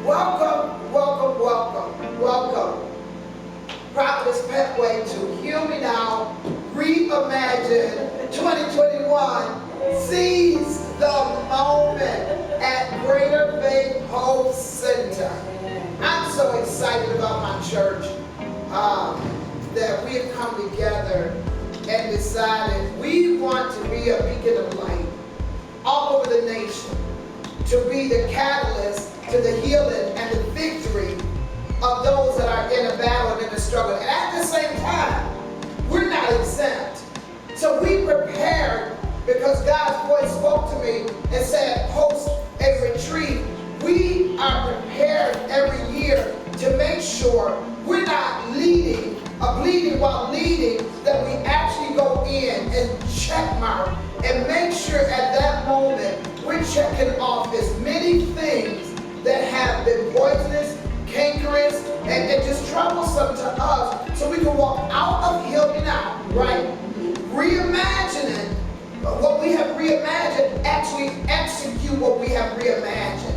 Welcome, welcome, welcome, welcome. Prophetess Pettway to Heal Me Now, Reimagine 2021. Seize the moment at Greater Faith Hope Center. I'm so excited about my church that we have come together and decided we want to be a beacon of light all over the nation, to be the catalyst to the healing and the victory of those that are in a battle and in a struggle. And at the same time, we're not exempt. So we prepared because God's voice spoke to me and said, host a retreat. We are prepared every year to make sure we're not bleeding while leading, that we actually go in and check mark and make sure at that moment we're checking off as many things that have been poisonous, cankerous, and just troublesome to us, so we can walk out of Heal Me Now, right? Reimagining what we have reimagined, actually execute what we have reimagined.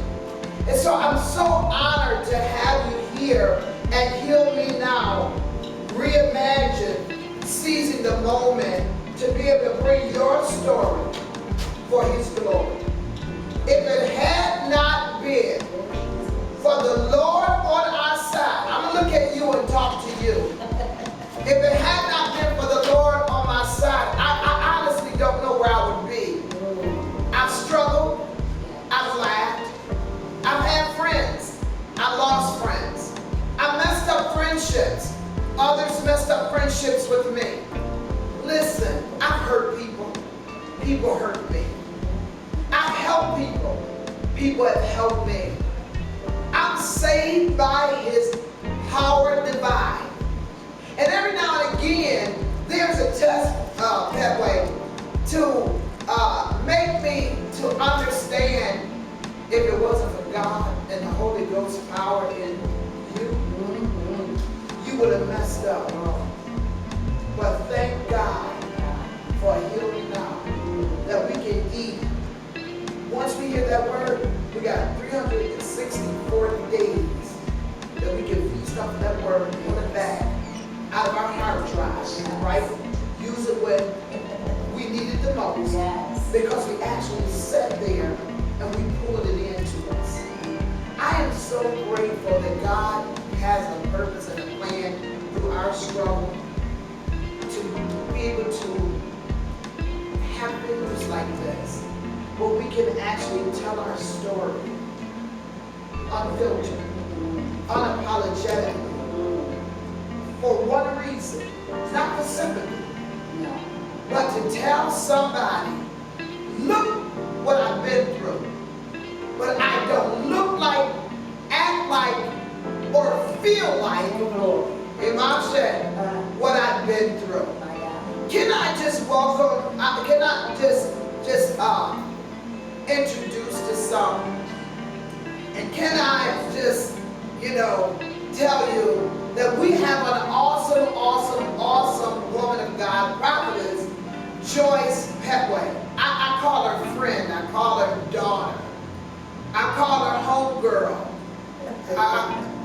And so I'm so honored to have you here at Heal Me Now, Reimagine, seizing the moment to be able to bring your story for His glory. If it had not been for the Lord on our side, I'm going to look at you and talk to you. If it had not been for the Lord on my side, I honestly don't know where I would be. I've struggled. I've laughed. I've had friends. I lost friends. I messed up friendships. Others messed up friendships with me. Listen, I've hurt people. People hurt me. I've helped people. People have helped me. I'm saved by His power divine. And every now and again, there's a test, Pettway, to make me to understand, if it wasn't for God and the Holy Ghost power in you, you would have messed up. But thank God for Heal Me Now, that we can eat. Once we hear that word, we got 364 days that we can feast off that word, pull it back out of our hard drive, right? Use it when we need it the most, because we actually sat there and we pulled it into us. I am so grateful that God has a purpose and a plan through our struggle to be able to have videos like this, where we can actually tell our story unfiltered, unapologetically, for one reason. It's not for sympathy, but to tell somebody, look what I've been through, but I don't look like, act like, or feel like, Imam said, what I've been through. Can I just welcome, can I just introduce to some, and can I just, tell you that we have an awesome, awesome, awesome woman of God, Prophetess Joyce Pettway. I call her friend, I call her daughter, I call her homegirl.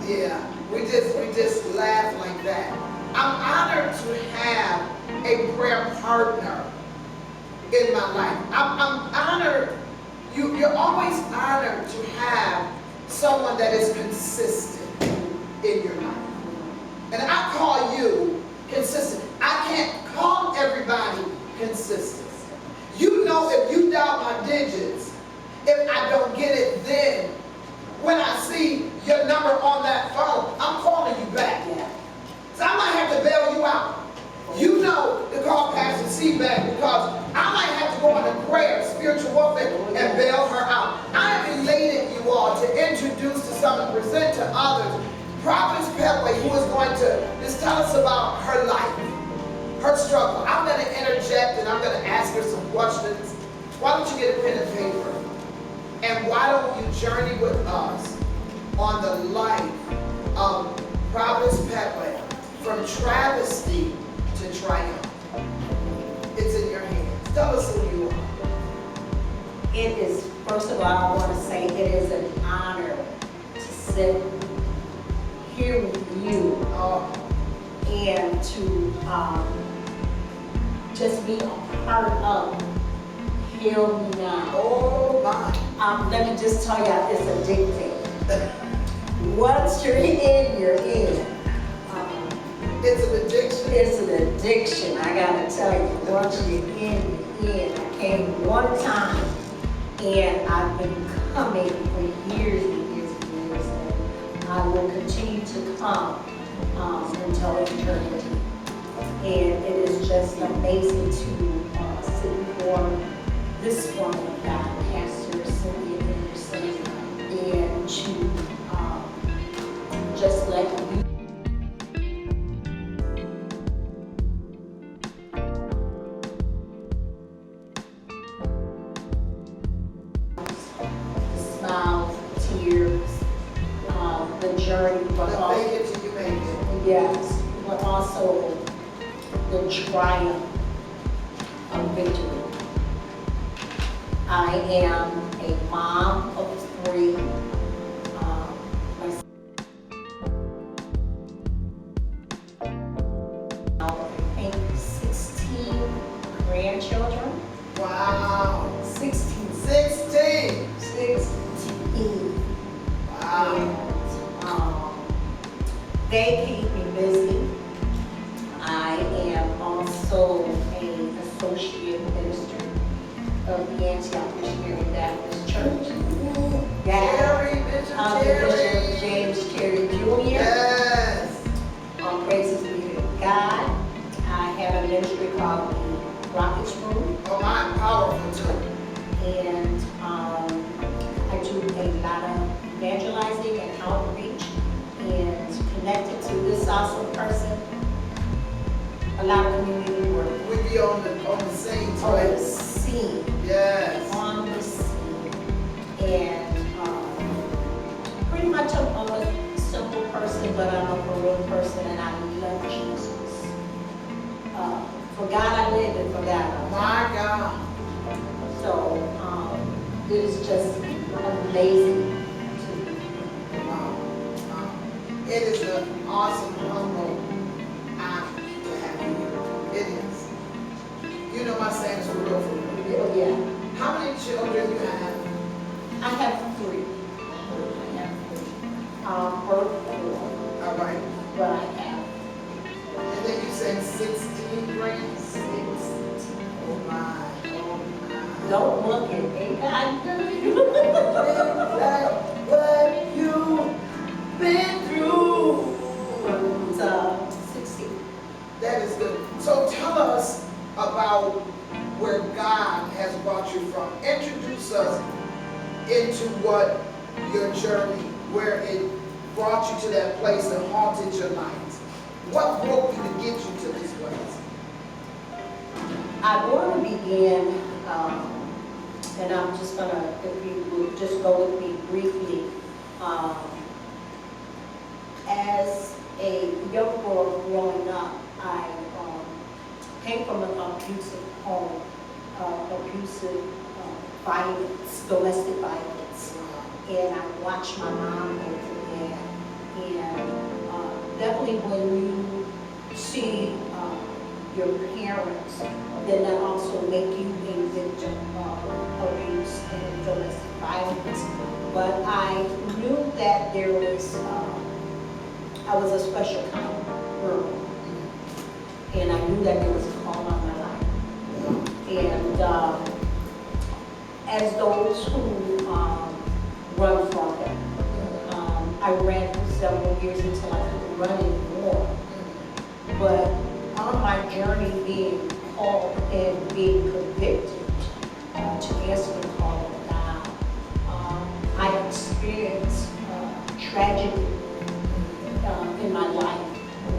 Yeah, we just laugh like that. I'm honored to have a prayer partner in my life. I'm honored. You're always honored to have someone that is consistent in your life. And I call you consistent. I can't call everybody consistent. You know, if you dial my digits, if I don't get it then, when I see your number on that phone, I'm calling you back. So I might have to bail you out. You know to call Pastor C back, because I might have to go into prayer, spiritual warfare, and bail her out. I have elated you all to introduce to some and present to others Prophetess Pettway, who is going to just tell us about her life, her struggle. I'm going to interject and I'm going to ask her some questions. Why don't you get a pen and paper? And why don't you journey with us on the life of Prophetess Pettway, from travesty to triumph? It's in your hands. Tell us who you are. It is, first of all, I want to say it is an honor to sit here with you and to just be a part of Heal Me Now. Oh my. Let me just tell you, it's addicting. Once you're in, you're in. It's an addiction. It's an addiction, I gotta tell you. Once you're in, you're in. I came one time, and I've been coming for years and years and years, and I will continue to come until eternity. And it is just amazing to sit before this woman of God, Pastor Cynthia Anderson, and to just let you smiles, tears, the journey, but also, yes, but also the triumph of victory. I am a mom of 3. I think 16 grandchildren. Wow. 16. 16. 16. Wow. And they keep me busy. I am also an associate minister of the Antioch Missionary Baptist Church. Terry, Bishop Terry. Bishop James Terry Jr. Yes. Praises be to God. I have a ministry called the Rockets Room. Oh my, powerful too. And I do a lot of evangelizing and outreach and connected to this awesome person. A lot of community work. We be on the scene, On the right? scene. Yes. On the scene. And pretty much I'm a simple person, but I'm a for real person, and I love Jesus. For God I live, and for God I die. My God. So it is just amazing to Wow. Wow. It is an awesome, humble honor to have you here. It is. You know my saying is for real, for real. oh, yeah. How many children you have? I have 3. I have 3. Birth 4, All right. but I have And then you said 16 grands? 6. Oh my. Oh my. Don't look at me. God knows you. What you've been through. But 16. That is good. So tell us about where God has brought you from. Introduce us into what your journey, where it brought you to that place that haunted your life. What broke you to get you to this place? I want to begin, and I'm just going to, if you would just go with me briefly, as a young girl growing up, I came from an abusive home, abusive violence, domestic violence, and I watched my mom go through that. And definitely when you see your parents, then that also make you a victim of abuse and domestic violence. But I knew that there was, I was a special kind of girl, and I knew that there was a call on my life. And as those who run from it, I ran for several years until I couldn't run anymore. But on my journey being called and being convicted to answer the call of God, I experienced tragedy in my life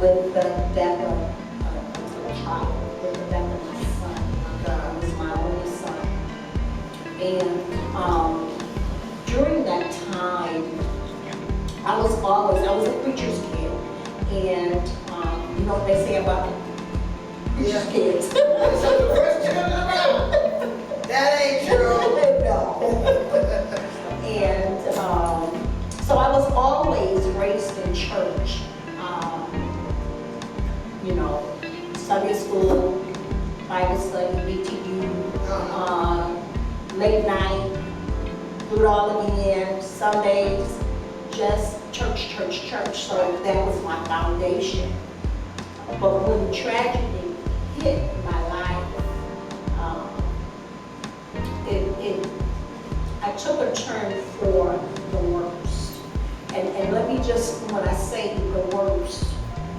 with the death of a child, with the death of my son. It was my only son. And during that time, I was a preacher's kid. And you know what they say about preacher's kids? So the first children around. That ain't true. No. And so I was always church. You know, Sunday school, Bible study, BTU, late night, do it all again, Sundays, just church, church, church. So that was my foundation. But when tragedy hit my life, I took a turn for the worst. And let me just, when I say the worst,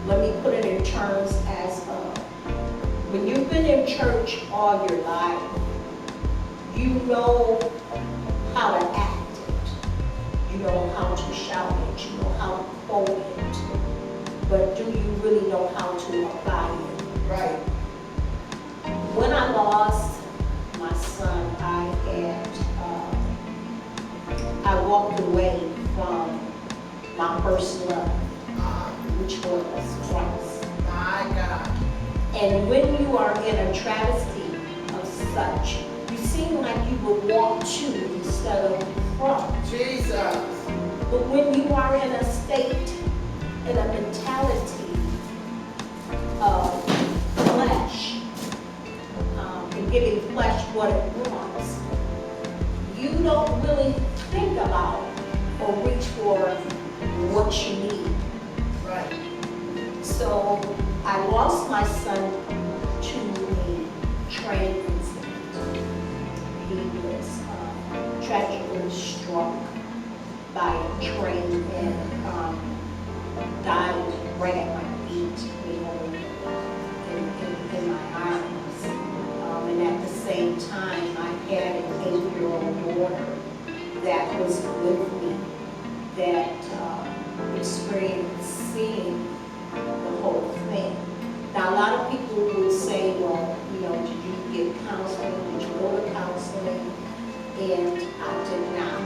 let me put it in terms as when you've been in church all your life, you know how to act it, you know how to shout it, you know how to quote it, but do you really know how to apply it? Right. When I lost my son, I walked away from my first love, which was Christ. My God. And when you are in a travesty of such, you seem like you would walk to instead of from. Jesus. But when you are in a state, in a mentality of flesh, and giving flesh what it wants, you don't really think about or reach for what you need. Right. So I lost my son to a train incident. He was tragically struck by a train and died right at my feet, you know, in my arms. And at the same time, I had an 8-year-old daughter that was with me that experienced seeing the whole thing. Now, a lot of people would say, well, you know, did you get counseling? Did you go to counseling? And I did not.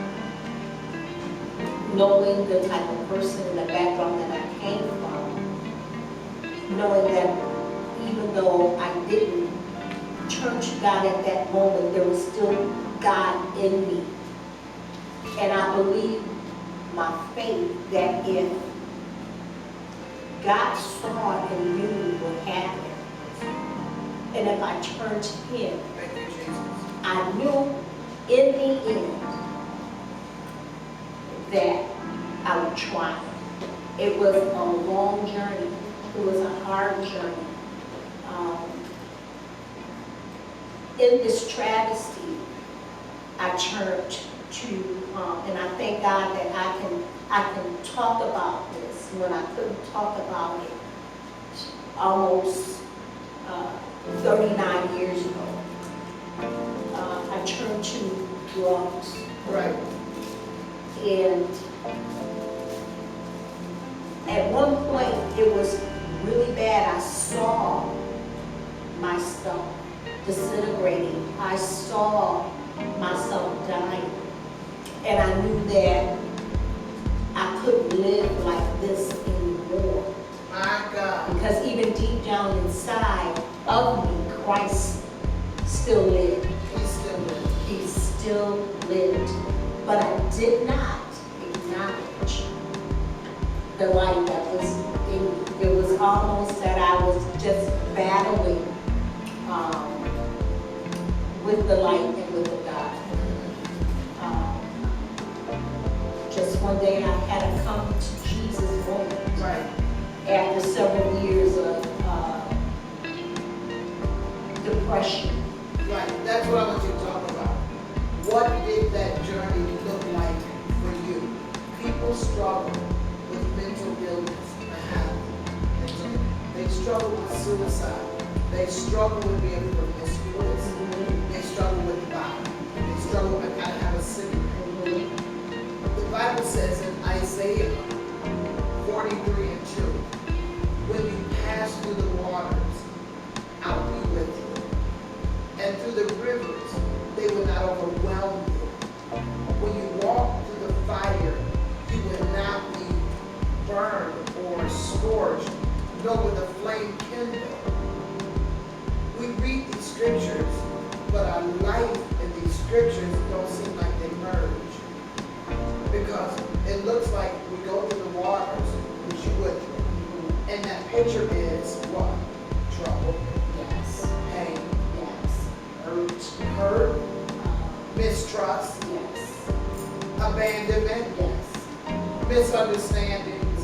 Knowing the type of person and the background that I came from, knowing that even though I didn't turn to God at that moment, there was still God in me. And I believe my faith that if God saw and knew what happened, and if I turned to Him, Thank you, Jesus. I knew in the end that I would triumph. It was a long journey. It was a hard journey. In this travesty, I turned to, and I thank God that I can talk about this when I couldn't talk about it almost 39 years ago. I turned to drugs. Right. And at one point, it was really bad. I saw myself disintegrating. I saw myself dying. And I knew that I couldn't live like this anymore. My God. Because even deep down inside of me, Christ still lived. He's still with. He still lived. But I did not acknowledge the light that was in me. It was almost that I was just battling with the light and with the God. Just one day I had a come to Jesus moment. Right. After several years of depression. Right. That's what I want you to talk about. What did that journey look like for you? People struggle with mental illness. They struggle with suicide. They struggle with being promiscuous. They struggle with violence. They struggle with kind of have a secret. The Bible says in Isaiah 43 and 2, when you pass through the waters, I'll be with you. And through the rivers, they will not overwhelm you. When you walk through the fire, you will not be burned or scorched, nor will the flame kindle. We read these scriptures, but our life in these scriptures don't seem like they merge. Because it looks like we go through the waters, we picture is what? Trouble, Yes. pain, Yes. hurt, mistrust, Yes. abandonment, Yes. misunderstandings,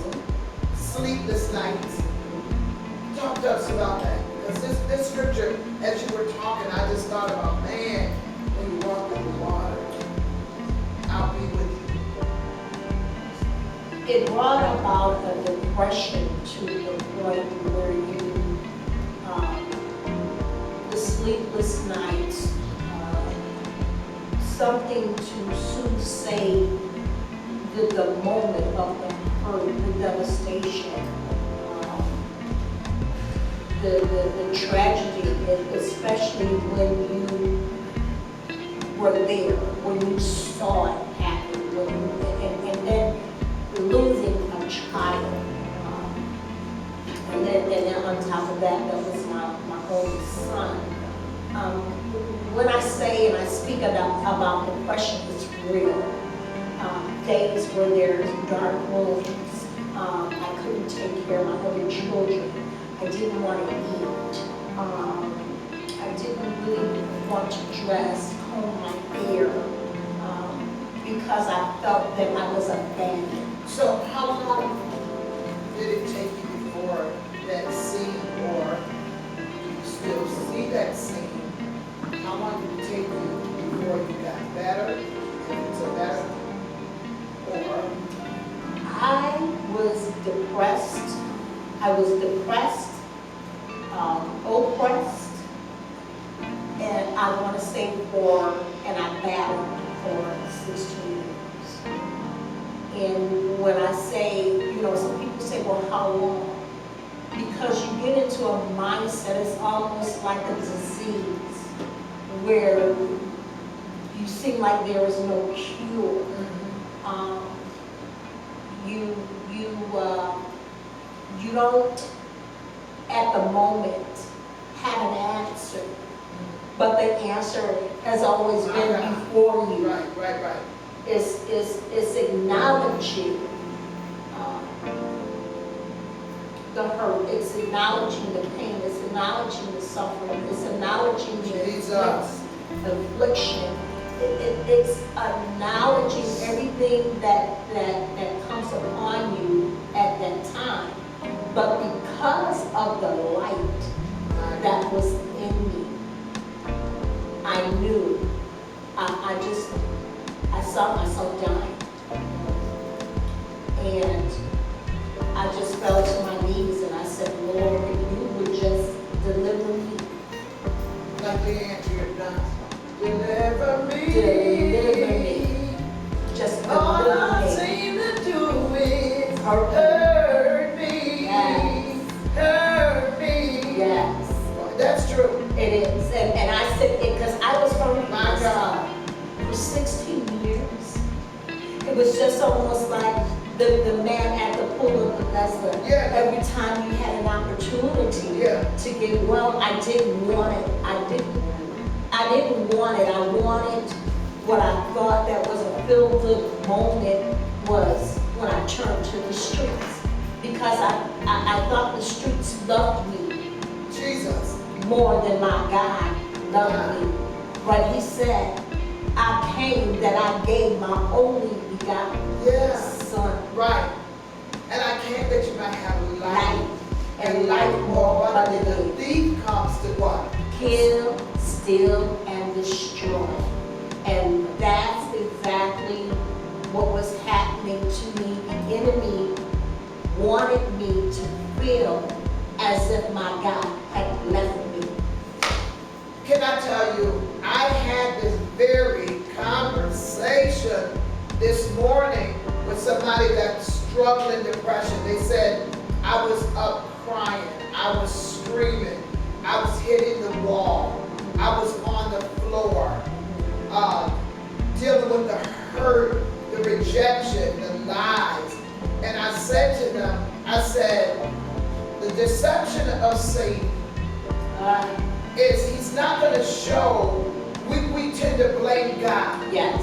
sleepless nights. Talk to us about that. Because this scripture, as you were talking, I just thought about, man, when you walk through the water, I'll be with you. It brought about a depression to the point where the sleepless nights, something to soothsay the moment of the hurt, the devastation, the tragedy, especially when you were there, when you saw it happen, and then losing a child. And then on top of that, that was my only son. When I say and I speak about depression, it's real. Days where there's dark rooms, I couldn't take care of my other children. I didn't want to eat. I didn't really want to dress, comb my hair, because I felt that I was abandoned. So how long did it take you before that scene, or do you still see that scene? How long did it take you before you got better, if it's a better, or? I was depressed. Oppressed, and I want to say and I battled for 16 years. And when I say, some people say, well, how long? Because you get into a mindset, it's almost like a disease, where you seem like there is no cure. You don't, at the moment, have an answer, but the answer has always been before you. Right. It's acknowledging the hurt, it's acknowledging the pain, it's acknowledging the suffering, it's acknowledging the affliction. It's acknowledging everything that comes upon you at that time. But because of the light that was in me, I knew, I saw myself dying. And I just fell to my knees and I said, Lord, if you would just deliver me. Like the answer you're done. Deliver me. Deliver me. Just All I deliver me. seem to do is Hurt hurt me. Yes. Hurt me. Yes, That's true. it is. And I said it because I was from My God. for 16 years. It was just almost like the man at the pool of Bethesda. Yeah. Every time you had an opportunity to get well, I didn't want it. I didn't want it. I wanted what I thought that was a feel-good moment was when I turned to the streets. Because I thought the streets loved me Jesus. more than my God loved me. But he said, I came that I gave my only begotten Son. Right. And I can't that you might have life. And life more abundantly. The thief comes to what? Kill, steal, and destroy. And that's exactly what was happening to me. The enemy wanted me to feel as if my God had left me. Can I tell you, I had this very conversation this morning with somebody that's struggling depression. They said, I was up crying, I was screaming, I was hitting the wall, I was on the floor, dealing with the hurt, the rejection, the lies. And I said to them, I said, the deception of Satan is he's not going to show, we tend to blame God. Yes.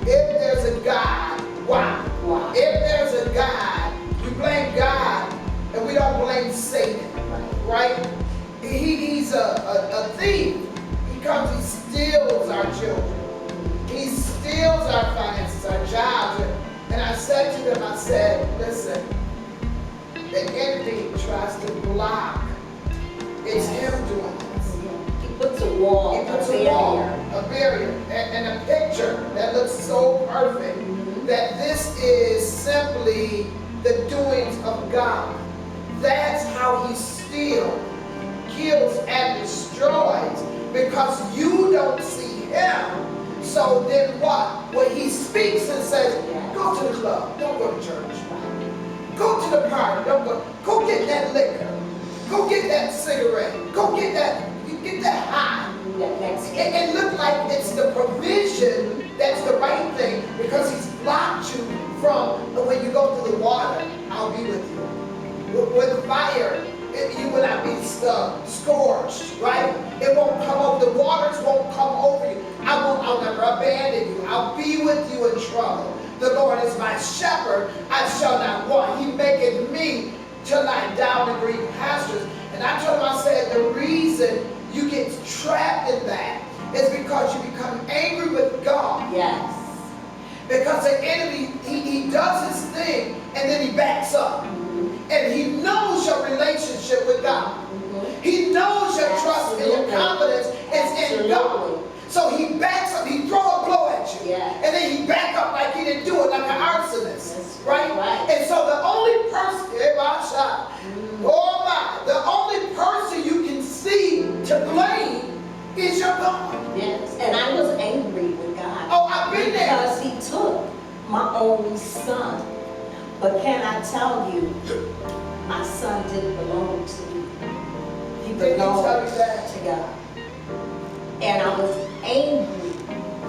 If there's a God, why? Why? If there's a God, we blame God and we don't blame Satan. said to them, I said, listen, the enemy tries to block. It's him doing this. He puts a wall, He puts a wall, a barrier, and a picture that looks so perfect that this is simply the doings of God. That's how he steals, kills, and destroys, because you don't see him. So then what? When he speaks and says, go to the club, don't go to church. Go to the party, don't go. Go get that liquor. Go get that cigarette. Go get that, you get that high. It look like it's the provision that's the right thing, because he's blocked you from when you go through the water, I'll be with you. With fire, you will not be scorched, right? It won't come over, the waters won't come over you. I'll never abandon you. I'll be with you in trouble. The Lord is my shepherd, I shall not want. He maketh me to lie down in green pastures. And I told him, I said, the reason you get trapped in that is because you become angry with God. Yes. Because the enemy, he does his thing and then he backs up. And he knows your relationship with God. He knows your trust and your confidence is in God. So he backs up, he throws a blow at you. And then he back up like he didn't do it, like an arsonist. Right? And so the only person, oh my, the only person you can see to blame is your God. Yes, and I was angry with God. Oh, I've been there. Because he took my only son. But can I tell you, my son didn't belong to me. He belonged to God. And I was angry.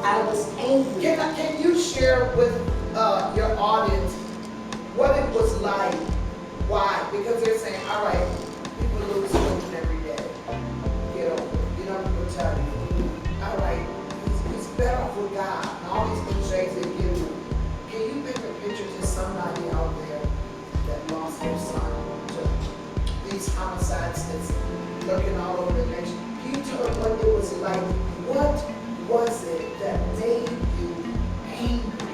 I was angry. Can you share with your audience what it was like? Why? Because they're saying, all right, people lose children every day. Get over it. You know, people tell you, all right, he's better off with God. And all these cliches they give you. Can you paint a picture to somebody out there that lost their son to these homicides that's lurking all over the nation? Can you tell them what it was like? What was it that made you angry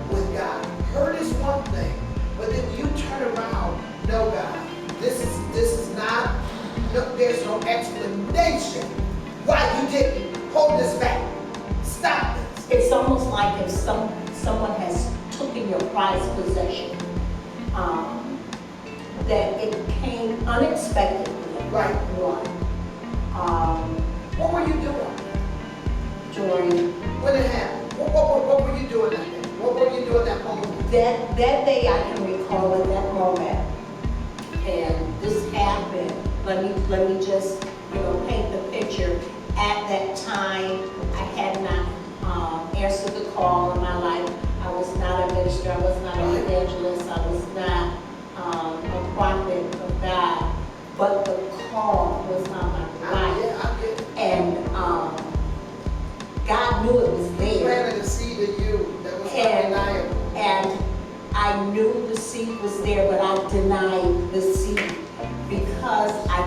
with God? Hurt is one thing, but then you turn around, no God, this is not, no, there's no explanation why you didn't hold this back. Stop this. It's almost like if someone has taken your prized possession, that it came unexpectedly. Right. One. What were you doing? During When it happened? What were you doing that day? What were you doing that moment? that day, I can recall in that moment, and this happened. Let me just paint the picture. At that time, I had not answered the call in my life. I was not a minister. I was not an evangelist. I was not a prophet of God. But the call was on my life. Yeah, I get it. And God knew it was He there. planted a seed in you that was undeniable. And I knew the seed was there, but I denied the seed because I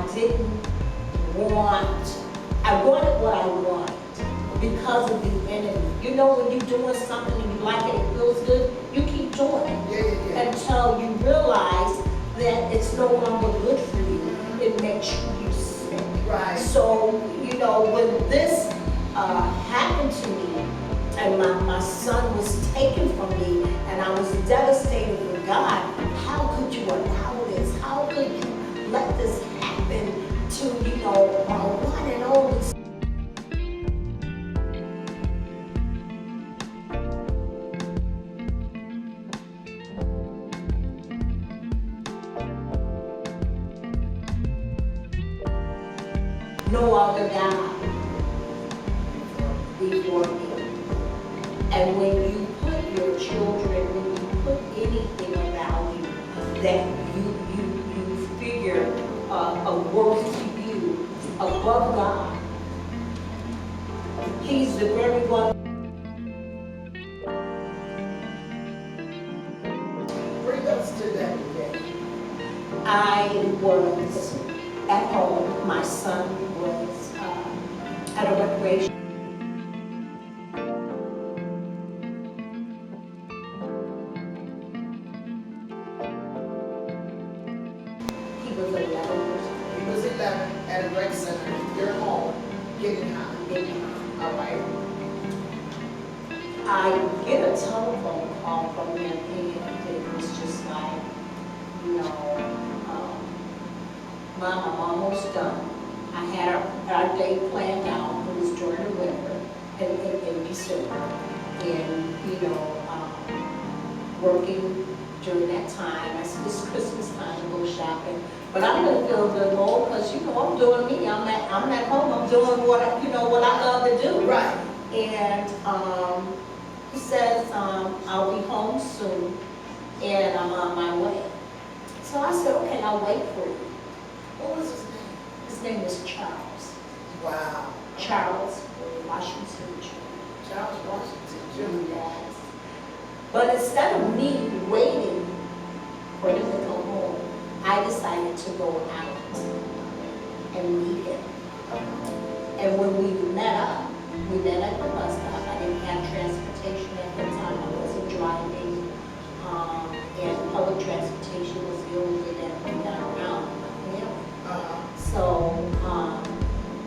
wanted what I wanted because of the enemy. You know, when you're doing something and you like it, it feels good, you keep doing it until you realize that it's no longer good for you. It makes you sick. Right. So, when this happened to me, and my son was taken from me, and I was devastated with God. How could you allow this? How could you let this happen to, my one and only son? No other God before me. And when you put your children, when you put anything around you that you figure a worth to you above God, He's the very one. Bring us to that day. I was at home. My son was at a recreation. 11 at a rec center. You're home, getting high. All right. I get a telephone call from them, and it was just like, you know, Mom, I'm almost done. I had our day planned out. It was during the winter, in December, and you know, working during that time. I said, this is Christmas time to go shopping, but I'm gonna feel good, Lord, because you know I'm doing me. I'm at home. I'm doing what what I love to do. Right. And he says, I'll be home soon, and I'm on my way. So I said, okay, I'll wait for you. What was his name? His name was Charles. Wow. Charles Washington Jr. Charles Washington Jr. Yes. But instead of me waiting for him to come home, I decided to go out and meet him. And when we met up, we met at the bus stop. I didn't have transportation at the time. I wasn't driving. And public transportation was the only way that we got around my family. So,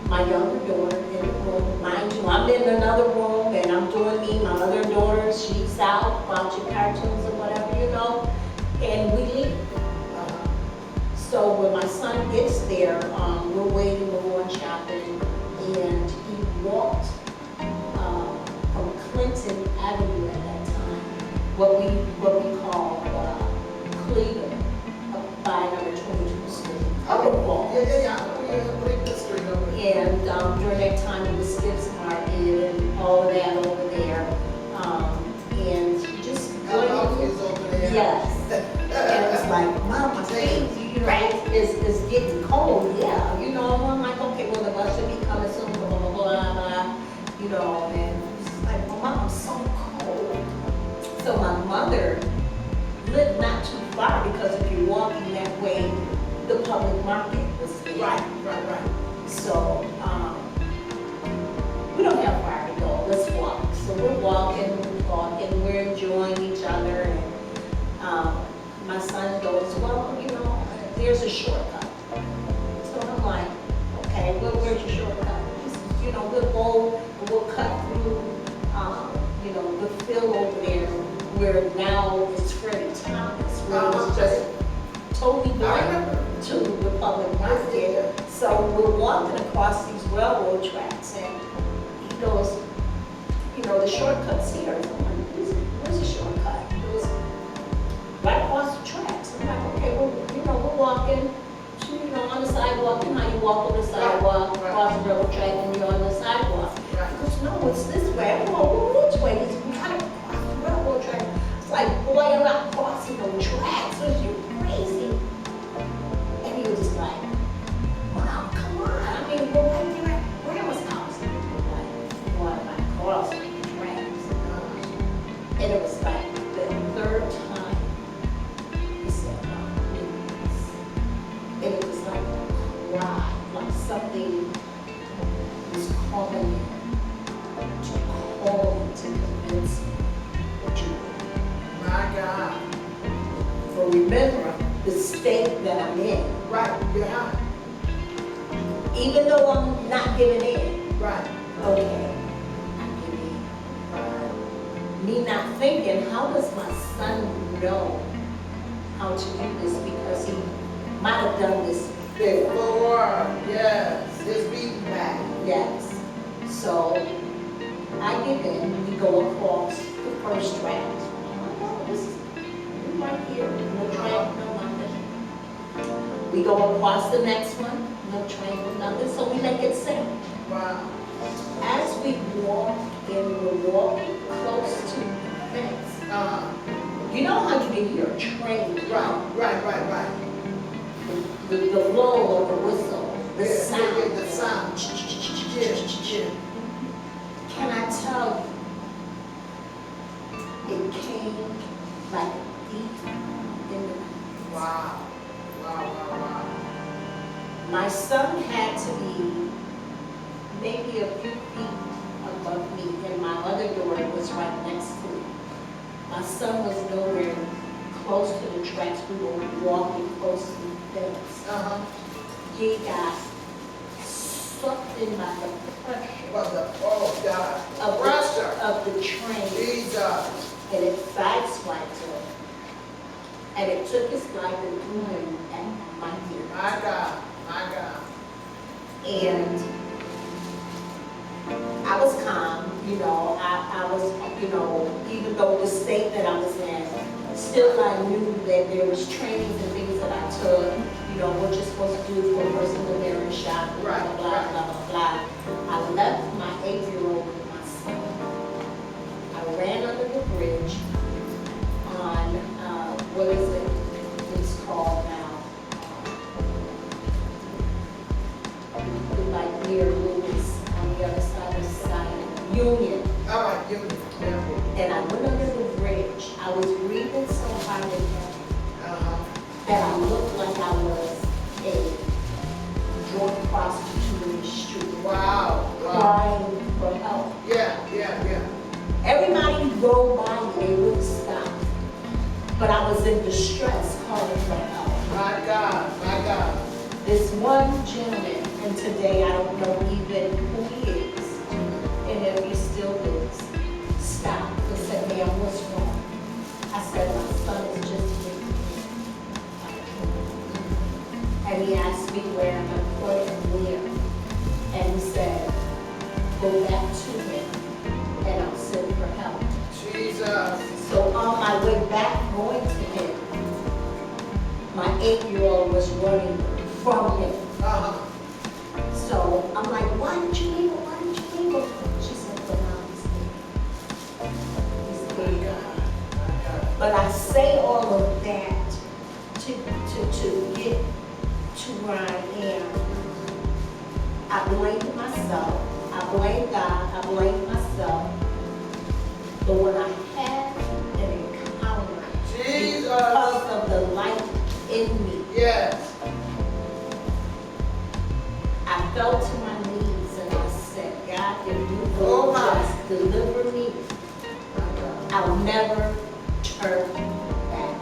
my younger daughter in the room, mind you, I'm in another room and I'm doing me, my other daughter, she's out watching cartoons or whatever, you know, and we leave. So when my son gets there, we're waiting, we're going shopping, and he walked from Clinton Avenue at that time, what we call Cleveland, up by number 22 Street. Yeah. And during that time, it was Skip's Market and all of that over there. And just is over there. yes. And it was like, Mom, my face, you know, is getting cold. Yeah, you know, I'm like, okay, well, the bus should be coming soon, blah, blah, blah, blah, you know, and it's like, well, Mom, I'm so cold. So my mother lived not too far, because if you're walking that way, the public market was there. Right. So, we don't have far to go, let's walk. So we're walking, we're enjoying each other, and my son goes, well, you know, there's a shortcut. So I'm like, okay, well, where's your shortcut? He says, you know, we'll go, we'll cut through, you know, the field over there, where now it's Freddie Thomas, where it was just totally blank to the public market. So we're walking across these railroad tracks, and he goes, you know, the shortcut's here. I'm like, where's the shortcut? It was right across the tracks. I'm like, okay, well, you know, we're walking, you know, on the sidewalk. You know how you walk on the sidewalk, across the railroad track, and you're on the sidewalk. He goes, no, it's this way. I go, well, which way? He says, we gotta cross the railroad track. It's like, boy, I'm not crossing the tracks. Are you crazy? And he was just like, Mom, come on. I mean, we're right there at Grandma's house. Like, why am I crossing the tracks? And it was like the third time he said, Mom, please. And it was like a cry, like something was calling me to call me, to convince me that you would. My God. But remember the state that I'm in. Right. Yeah. Even though I'm not giving in. Right. Okay, I'm giving in. Me not thinking, how does my son know how to do this? Because he might have done this before. Yes. It's beaten back. Yes. So I give in. We go across the first track. Oh, this is right here. No track, no nothing. We go across the next one. No train, no nothing. So we make it safe. Wow. As we walk, and we're walking close to the fence. You know how you can hear a train? Right. The blow of the whistle, the sound. The sound. Yeah. Can I tell you, it came like deep in the night. Wow. My son had to be maybe a few feet above me, and my other daughter was right next to me. My son was nowhere close to the tracks. We were walking close to the fence. He got sucked in by the pressure Oh God. of Pressure. of the train. Jesus. And it sideswiped him. And it took his life and threw him at my feet. My God. My God. And I was calm, you know, I was, you know, even though the state that I was in, still I knew that there was trainings and things that I took, you know, what you're supposed to do for a person when they're in shock, blah, Right, blah, right. blah, blah, blah. I left my 8-year-old with my son. I ran under the bridge on, what is it? It's called now. Like near Lewis, on the other side of Zion, Union. All right, you. Yeah. And I went under the bridge. I was breathing so hard and heavy Uh-huh. that I looked like I was a drug prostitute in the street, Wow. crying for help. Yeah. Everybody drove by me, they wouldn't stop. But I was in distress, calling for help. My God. My God. This one gentleman, and today I don't know even who he is, and if he still is, stopped and said, "Ma'am, what's wrong?" I said, "My son is just here." And he asked me where, and I pointed where. And he said, "Go back to him, and I'll send for help." Jesus. So on my way back going to him, my 8-year-old was running from him. Uh-huh. So I'm like, "Why did you leave him? Why did you leave him?" She said, "But now he's there." He's My there. God. My God. But I say all of that to get to where I am. I blamed myself. I blamed God. I blamed myself. But when I had an encounter Jesus. because of the light in me, Yes. I fell to my knees and I said, "God, if you Oh, will my. just deliver me, My God. I'll never turn back.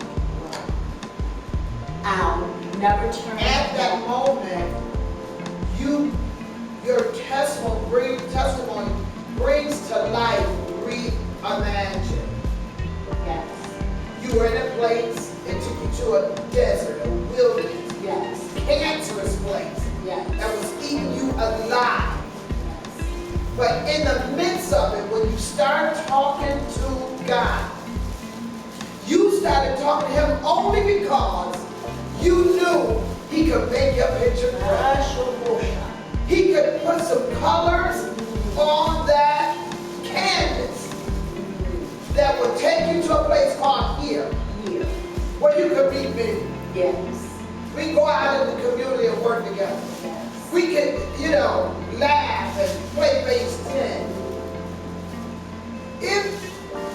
I'll never turn At back." that moment, your testimony brings to life reimagine. Yes, You were in a place, it took you to a desert, a wilderness, yes, cancerous place yes, that was eating you alive. yes. But in the midst of it, when you start talking to God, you started talking to Him only because you knew He could make your picture bright. He could put some colors on that canvas that would take you to a place called here, Here, where you could meet me. yes, We go out in the community and work together. yes. We can, laugh and play base 10. If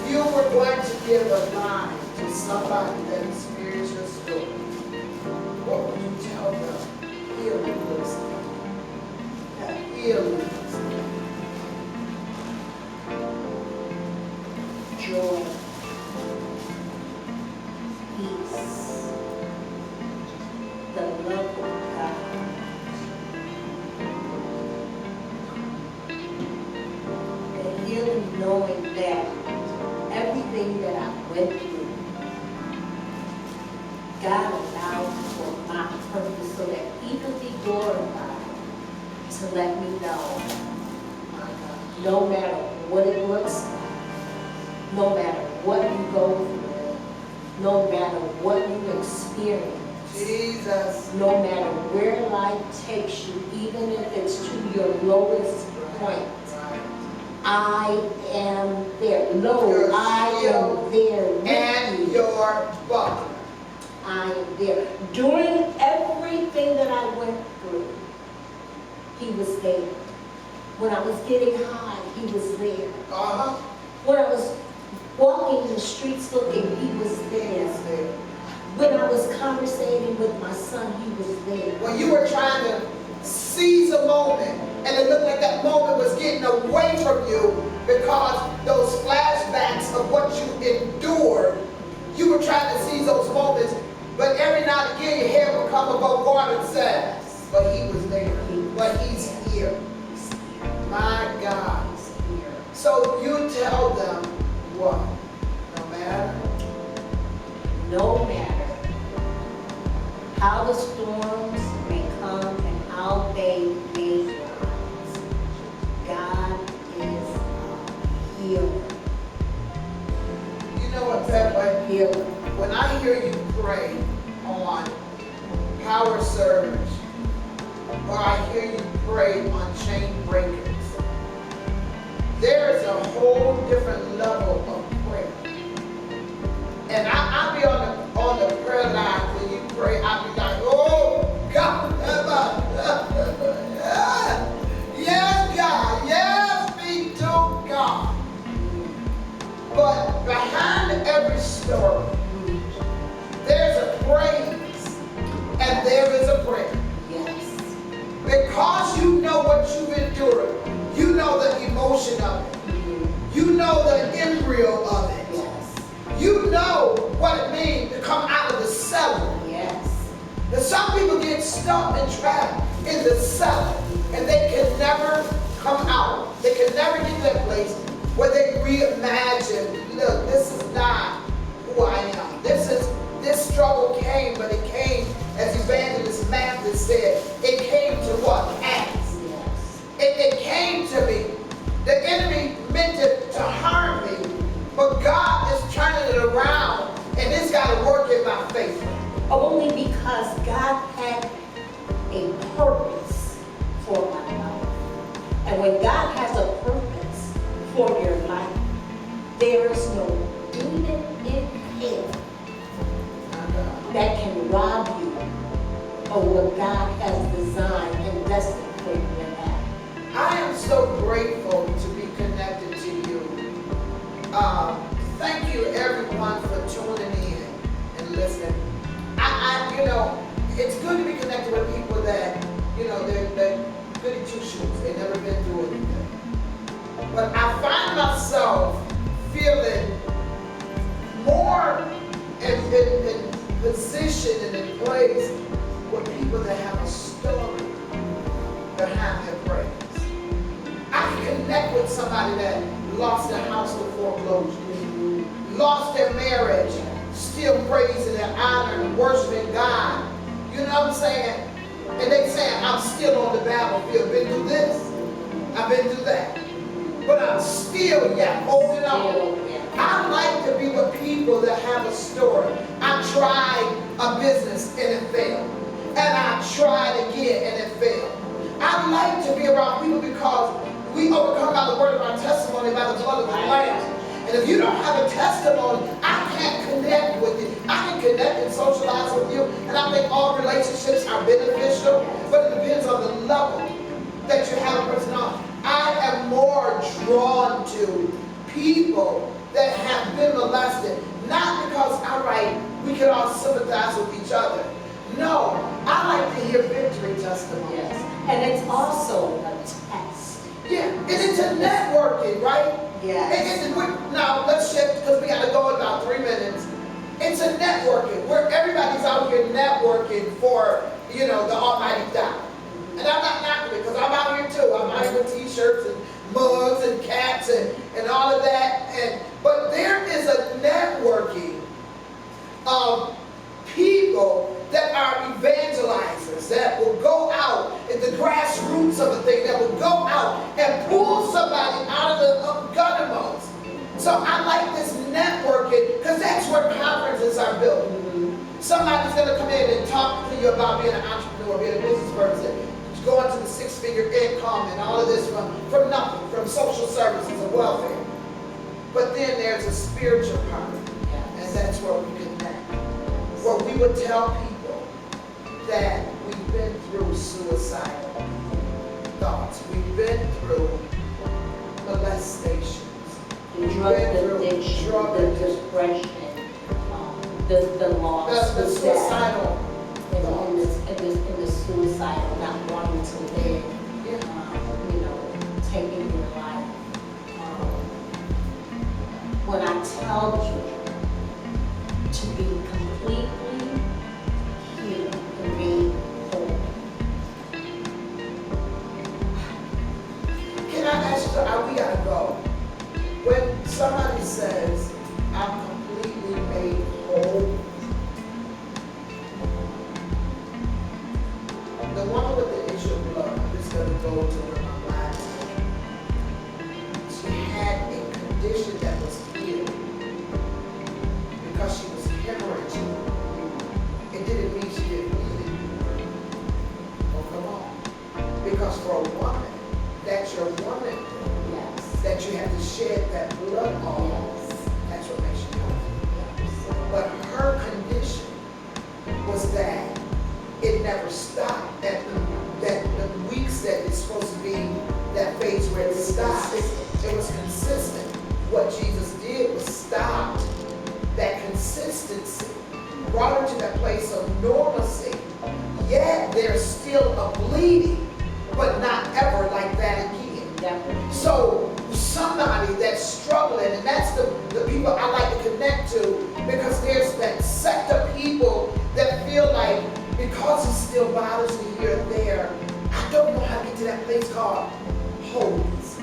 you were going to give a line to somebody that experienced your story, what would you tell them? Healing looks like. That healing looks like. Joy, peace, the love of God. And healing, knowing that everything that I went through, God allowed for my purpose so that He could be glorified, to let me know, no matter what it looks like, no matter what you go through, no matter what you experience, Jesus. no matter where life takes you, even if it's to your lowest point, I am there. Lo, Your I shield am there with And you. your buckler. I am there. During everything that I went through, He was there. When I was getting high, He was there. Uh-huh. When I was walking in the streets looking, He was there. Yes, there. When I was conversating with my son, He was there. When you were trying to seize a moment, and it looked like that moment was getting away from you because those flashbacks of what you endured, you were trying to seize those moments, but every now and again your head would come above water and say, but He was there, but He's here. How the storms may come and how they may rise, God is a healer. You know what, Pettway? Healer. When I hear you pray on power surge, or I hear you pray on chain breakers, there is a whole different level of prayer. And I'll be on the prayer line when you pray. I'll be like, oh God, yes, God, yes, be to God. But behind every story, there's a praise and there is a prayer. Yes. Because you know what you've endured, you know the emotion of it, you know the embryo of it, Yes. you know what it means to come out of the cellar. Yes. And some people get stuck and trapped in the cellar and they can never come out. They can never get to that place where they reimagine, look, this is not who I am. This struggle came, but it came, as Evangelist Matthew said, it came to what? As. Yes. It came to me. The enemy meant it to harm me, but God is turning it around, and it's got to work in my favor. Only because God had a purpose for my life. And when God has a purpose for your life, there is no demon in hell that can rob you of what God has designed and destined for you to have. I am so grateful to be connected to you. Thank you everyone for tuning in and listening. It's good to be connected with people that, they're goody two-shoes. They've never been through anything. But I find myself feeling more in position and in place with people that have a story behind their praise. I can connect with somebody that lost their house to foreclosure, lost their marriage, still praising and honoring and worshiping God. You know what I'm saying? And they saying, I'm still on the battlefield. Been through this, I've been through that. But I'm still yet holding on. I like to be with people that have a story. I tried a business and it failed. And I tried again and it failed. I like to be around people because we overcome by the word of our testimony, by the blood of the Lamb. And if you don't have a testimony, I can't connect with you. I can connect and socialize with you. And I think all relationships are beneficial, but it depends on the level that you have a person on. I am more drawn to people that have been molested. Not because, all right, we can all sympathize with each other. No, I like to hear victory testimonies. Yes. And it's also a test. Yeah, and it's a networking, right? Yes. Now, let's shift because we got to go in about 3 minutes. It's a networking where everybody's out here networking for, the almighty God. And I'm not knocking it because I'm out here too. I'm out here with t-shirts and mugs and caps and all of that. But there is a networking of people that are evangelizers that will go out in the grassroots of a thing, that will go out and pull somebody out of the guttermost. So I like this networking because that's where conferences are built. Somebody's going to come in and talk to you about being an entrepreneur, being a business person, going to the six-figure income and all of this from nothing, from social services and welfare. But then there's a spiritual part, and that's where we connect. Where we would tell people that we've been through suicidal thoughts. We've been through molestations. Drug addiction, the depression, the loss, the suicidal in the suicidal, not wanting to live, taking your life. When I tell you to be completely healed and be whole. Can I ask you, we gotta go. When somebody says, I'm completely made whole, go to one of my wives. She had a condition that was healed because she was hemorrhaging. It didn't mean she didn't bleed. Oh, come on. Because for a woman, that's your woman. Yes. That you have to shed that blood on. Yes. That's what makes you healthy. But her condition was that it never stopped. That the weeks that it's supposed to be that phase where it stops, it was consistent. What Jesus did was stop that consistency, brought her to that place of normalcy. Yet there's still a bleeding, but not ever like that again. Definitely. So somebody that's struggling, and that's the people I like to connect to, because there's that sect of people that feel like because it still bothers me here and there, I don't know how to get to that place called wholeness.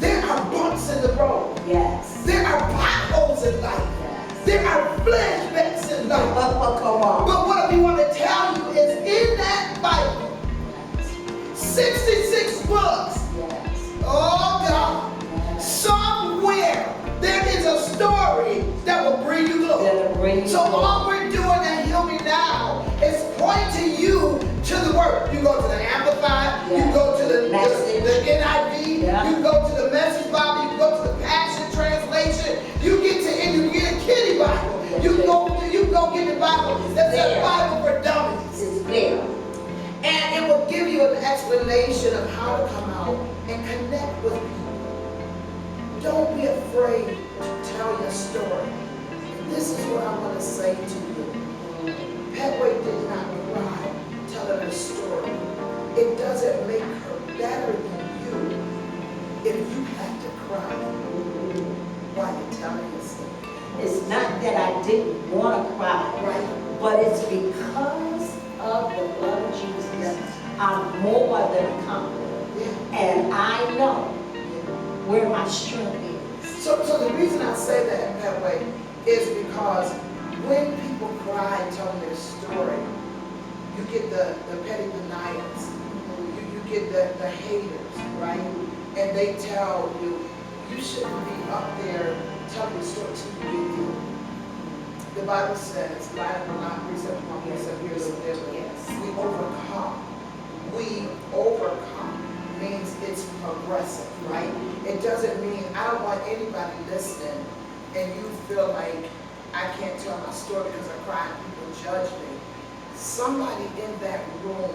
There are bumps in the road. Yes. There are potholes in life. Yes. There are flashbacks in life. Oh, come on. But what we want to tell you is in that Bible, 66 books. Yes. Oh God. Yes. Somewhere there is a story that will bring you glory. That'll bring you So glory. all we're doing at Heal Me Now is pointing you to the Word. You go to the Amplified, Yes. you go to the NIV, Yeah. you go to the Message Bible, you go to the Passion Translation, you get a Kitty Bible, you go get the Bible that's a Bible for dummies. It's there. And it will give you an explanation of how to come out and connect with people. Don't be afraid to tell your story. And this is what I want to say to you. Pettway did not cry telling her story. It doesn't make her better than you if you have to cry while you're telling your story. It's not that I didn't want to cry, Right? but it's because of the blood of Jesus. I'm more than a conqueror. Yeah. And I know where my strength is. So the reason I say that, Pettway, is because when people cry telling their story, you get the petty deniers, you get the haters, right? And they tell you, you shouldn't be up there telling your story till you get healed. The Bible says, light will not precept upon precept, here is there. Yes. We overcome. We overcome means it's progressive, right? It doesn't mean, I don't want anybody listening and you feel like I can't tell my story because I cry and people judge me. Somebody in that room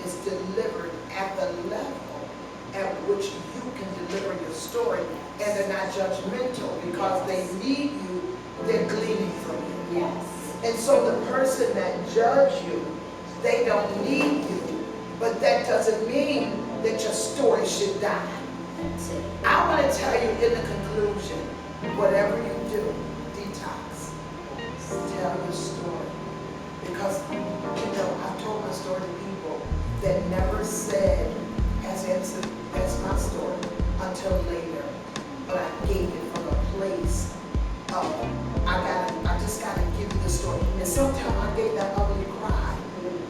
is delivered at the level at which you can deliver your story, and they're not judgmental because they need you, they're gleaning from you. Yes. And so the person that judge you, they don't need you, but that doesn't mean that your story should die. That's it. I want to tell you in the conclusion, whatever you do, detox. Tell your story. Because, I've told my story to people that never said, as my story, until later. But I gave it from a place of, I just got to give you the story. And sometimes I gave that ugly cry.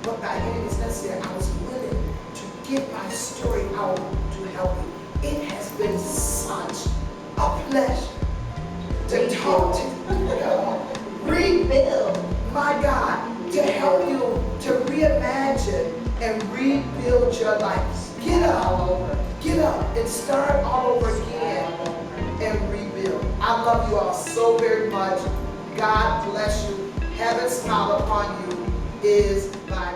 But by any means necessary, I was willing to get my story out to help you. It has been such a pleasure to talk to you. Rebuild, my God, to help you to reimagine and rebuild your life. Get up and start all over again and rebuild. I love you all so very much. God bless you. Heaven smile upon you is my